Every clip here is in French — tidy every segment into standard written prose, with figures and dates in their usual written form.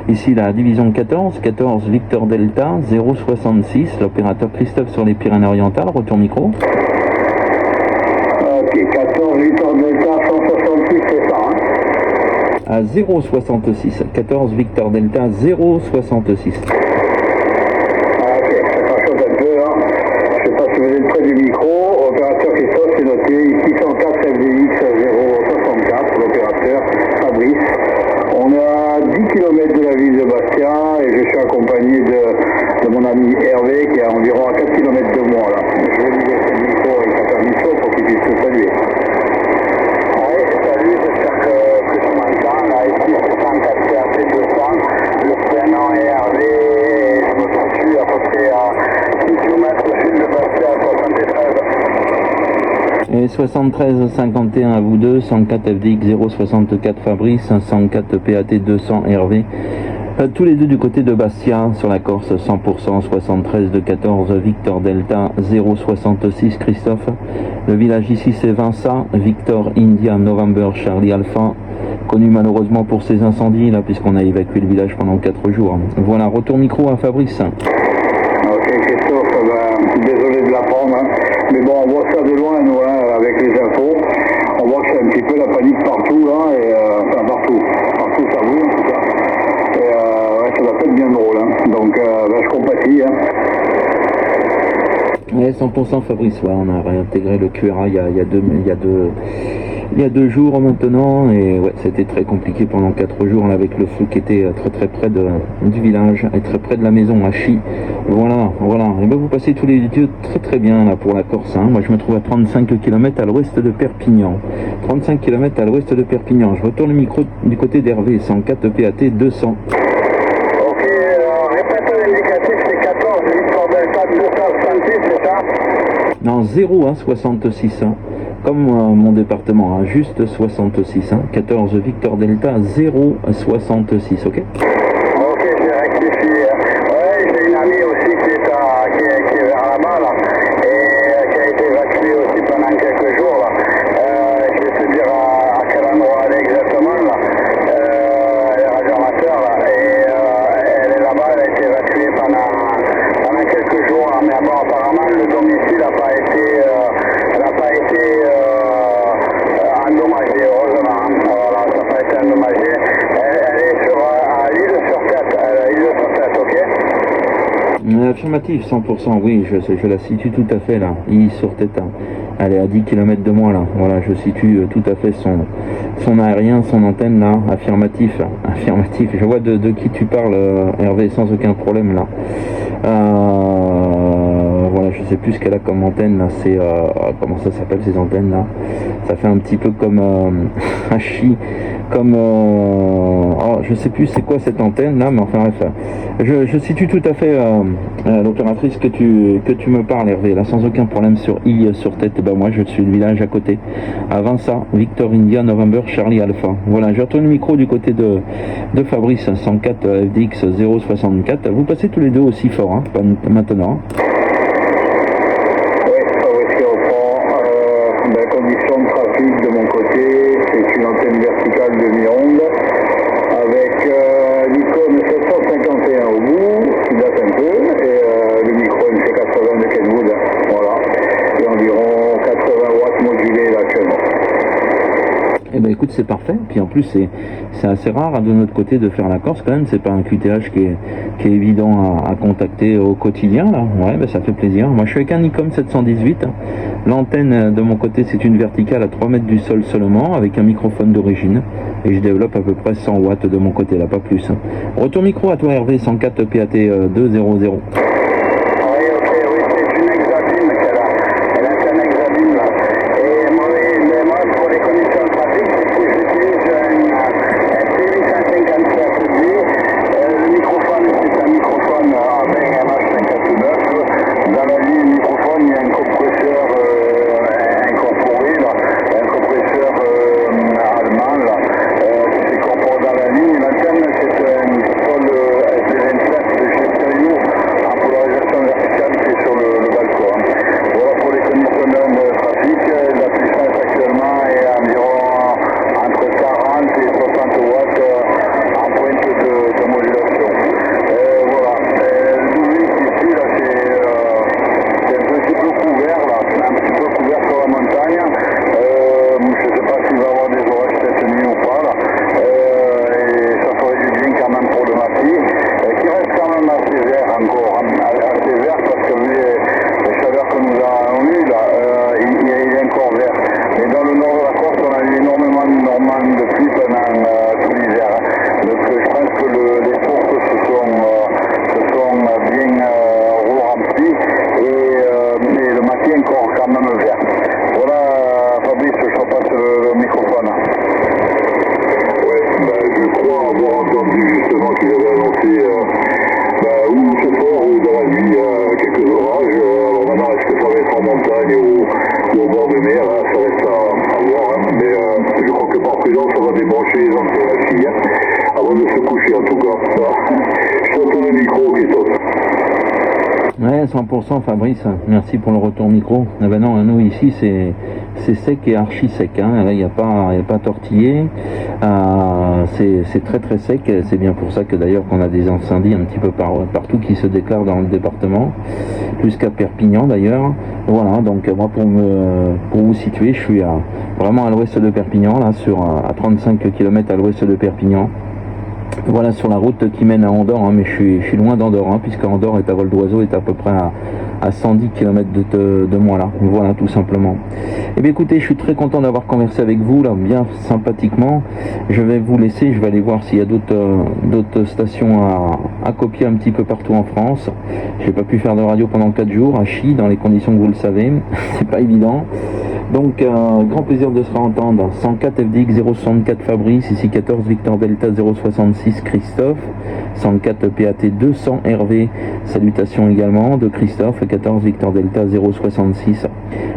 Ici la division 14, 14 Victor Delta 066, l'opérateur Christophe sur les Pyrénées-Orientales, retour micro. Ok, 14 Victor Delta 166, c'est ça, hein? À 066, 14 Victor Delta 066. Ok, ça change un peu, hein. Je sais pas si vous êtes près du micro. Opérateur Christophe, c'est noté ici 104 FDX 064, l'opérateur Fabrice. On est à 10 km de la ville de Bastia et je suis accompagné de mon ami Hervé qui est à environ à 4 km de moi là. Je vais lui laisser le micro avec sa permission pour qu'il puisse se saluer. Oui, salut, j'espère que tu m'entends. Là, ici, c'est 104 CAP 200. Le prénom est Hervé et je me situe à peu près à 6 km au sud de Bastia, à 73. Et 73 51 à vous deux, 104 FDX 064 Fabrice, 104 PAT 200 Hervé. Tous les deux du côté de Bastia, sur la Corse, 100%, 73 de 14 Victor Delta 066 Christophe. Le village ici c'est Vinça, Victor India November Charlie Alpha, connu malheureusement pour ses incendies là, puisqu'on a évacué le village pendant 4 jours. Voilà, retour micro à Fabrice. Ok Christophe, désolé de l'apprendre, hein. Mais bon, on voit ça de loin nous, hein, avec les infos. On voit que c'est un petit peu la panique partout, là, et enfin partout ça bouge en tout cas. Et ouais, ça va pas être bien drôle, hein. Donc je compatis, hein. Ouais, 100% Fabrice, ouais, on a réintégré le QRA il y a 2 jours maintenant, et ouais, c'était très compliqué pendant 4 jours là, avec le feu qui était très près du village et très près de la maison à Chi. Voilà, et ben vous passez tous les lieux très bien là pour la Corse, hein. Moi je me trouve à 35 km à l'ouest de Perpignan. 35 km à l'ouest de Perpignan. Je retourne le micro du côté d'Hervé, 104 PAT 200. Ok, répète l'indicatif, c'est 14 Victor Delta 266, c'est ça? Non, 0 hein, 66 hein. Comme mon département, hein, juste 66, hein, 14 Victor Delta 066, ok? Ok, j'ai rectifié. Ouais, j'ai une amie aussi qui est vers là-bas, là, et qui a été évacuée aussi pendant quelques jours, là. Je vais te dire à quel endroit elle est exactement, là. Elle est radioamateur, là, et elle est là-bas, elle a été évacuée pendant quelques jours, là, mais bon, apparemment, le domicile n'a pas été endommagé, heureusement. Voilà, ça n'a pas été endommagé. Elle est à l'île sur tête, ok? Affirmatif, 100%, oui, je la situe tout à fait là, île sur tête, hein. Elle est à 10 km de moi là, voilà, je situe tout à fait son aérien, son antenne là, affirmatif, je vois de qui tu parles, Hervé, sans aucun problème là. Voilà, je sais plus ce qu'elle a comme antenne là, c'est comment ça s'appelle ces antennes là, ça fait un petit peu comme Hachi, comme oh, je sais plus c'est quoi cette antenne là, mais enfin bref, je situe tout à fait l'opératrice que tu me parles, Hervé, là, sans aucun problème sur I sur tête. Ben moi je suis le village à côté, à Vinça, Victor India November Charlie Alpha. Voilà, je retourne le micro du côté de Fabrice, 104 FDX 064. Vous passez tous les deux aussi fort, hein, pas maintenant. Oui, Fabrice qui reprend. La condition de trafic de mon côté, c'est une antenne verticale demi-onde avec l'icône 751 au bout, qui date un peu, et le micro MC80 de Kenwood, voilà, et environ 80 watts modulés là actuellement. Eh ben écoute, c'est parfait. Puis en plus c'est assez rare de notre côté de faire la Corse quand même. C'est pas un QTH qui est évident à contacter au quotidien là. Ouais, ben ça fait plaisir. Moi je suis avec un Nikon 718. L'antenne de mon côté c'est une verticale à 3 mètres du sol seulement, avec un microphone d'origine. Et je développe à peu près 100 watts de mon côté là, pas plus. Retour micro à toi Hervé, 104 PAT 200. L'antenne, c'est un sol SD27 de chez Stereo, Je t'entends le micro qui saute. Ouais, 100% Fabrice, merci pour le retour micro. Eh ben non, nous ici c'est sec et archi sec, hein. Là il n'y a pas tortillé, c'est très très sec. C'est bien pour ça que d'ailleurs qu'on a des incendies un petit peu partout qui se déclarent dans le département, jusqu'à Perpignan d'ailleurs. Voilà, donc moi pour vous situer, je suis vraiment à l'ouest de Perpignan, là à 35 km à l'ouest de Perpignan. Voilà, sur la route qui mène à Andorre, hein, mais je suis loin d'Andorre, hein, puisque Andorre est à vol d'oiseau, est à peu près à 110 km de moi là. Voilà, tout simplement. Et bien écoutez, je suis très content d'avoir conversé avec vous là, bien sympathiquement. Je vais vous laisser, je vais aller voir s'il y a d'autres stations à copier un petit peu partout en France. J'ai pas pu faire de radio pendant 4 jours, à Chi, dans les conditions que vous le savez. C'est pas évident. Donc, grand plaisir de se entendre. 104 FDX 064 Fabrice, ici 14 Victor Delta 066 Christophe, 104 PAT 200 Hervé, salutations également de Christophe, 14 Victor Delta 066.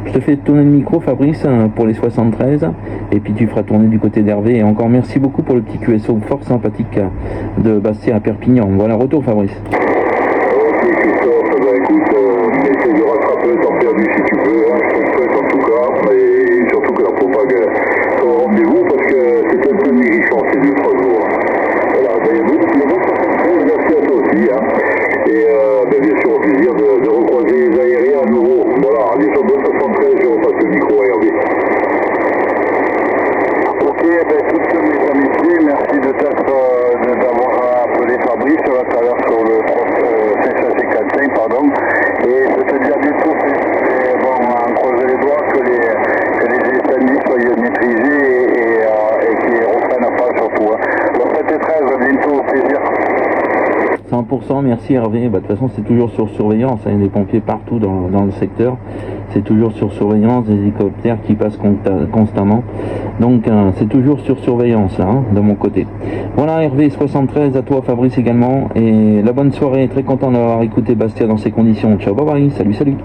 Je te fais tourner le micro Fabrice pour les 73, et puis tu feras tourner du côté d'Hervé. Et encore merci beaucoup pour le petit QSO fort sympathique de Bastia à Perpignan. Voilà, retour Fabrice. Ok Christophe, bah écoute, essaye de rattraper le temps perdu si tu peux, hein, je te le souhaite en tout cas, et surtout que la propague soit au rendez-vous parce que c'est un peu négligent ces 2-3 jours. Voilà, ben, il y a d'autres, merci à toi aussi, hein, et ben, bien sûr au plaisir de recroiser les aériens à nouveau. Voilà, allez sur 273, je repasse le micro à Hervé. Ok, ben, toutes mes amitiés, merci d'avoir appelé Fabrice à travers sur le 45, pardon, et je te dis à bientôt, bon, on croise les doigts que les incendies soient maîtrisés et qu'ils ne reprennent pas surtout. Bon, 7 et 13, à bientôt, au plaisir. 100%, merci Hervé. Bah, de toute façon, c'est toujours sur surveillance. Il y a des pompiers partout dans le secteur. C'est toujours sur surveillance, des hélicoptères qui passent constamment. Donc, c'est toujours sur surveillance, hein, de mon côté. Voilà, Hervé 73, à toi Fabrice également. Et la bonne soirée, très content d'avoir écouté Bastia dans ces conditions. Ciao, bye bye, salut, salut.